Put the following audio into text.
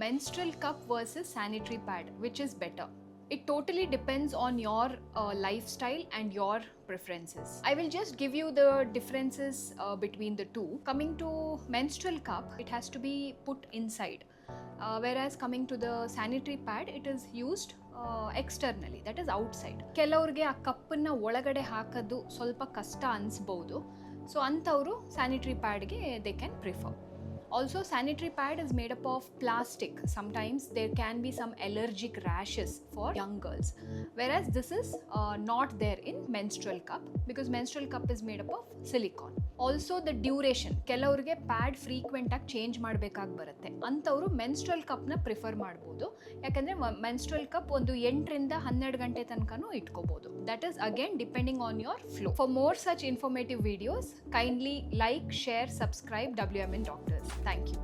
menstrual cup versus sanitary pad, which is better? It totally depends on your lifestyle and your preferences. I will just give you the differences between the two. Coming to menstrual cup, it has to be put inside. Whereas coming to the sanitary pad, it is used externally, that is outside. ಕೆಲವ್ರಿಗೆ ಆ ಕಪ್ಪನ್ನು ಒಳಗಡೆ ಹಾಕೋದು ಸ್ವಲ್ಪ ಕಷ್ಟ ಅನಿಸ್ಬೋದು. So ಅಂಥವರು sanitary ಪ್ಯಾಡ್ಗೆ they can prefer. Also, sanitary pad is made up of plastic. Sometimes there can be some allergic rashes for young girls, whereas this is not there in menstrual cup because menstrual cup is made up of silicone. Also the duration, ಕೆಲವ್ರಿಗೆ pad frequent ಆಗಿ change ಮಾಡಬೇಕಾಗಿ ಬರುತ್ತೆ. ಅಂಥವರು menstrual ಕಪ್ನ prefer ಮಾಡ್ಬೋದು. ಯಾಕಂದರೆ menstrual cup ಒಂದು 8 ರಿಂದ 12 ಗಂಟೆ ತನಕನೂ ಇಟ್ಕೋಬೋದು. That is again depending on your flow. For more such informative videos, kindly like, share, subscribe WMN Doctors. Thank you.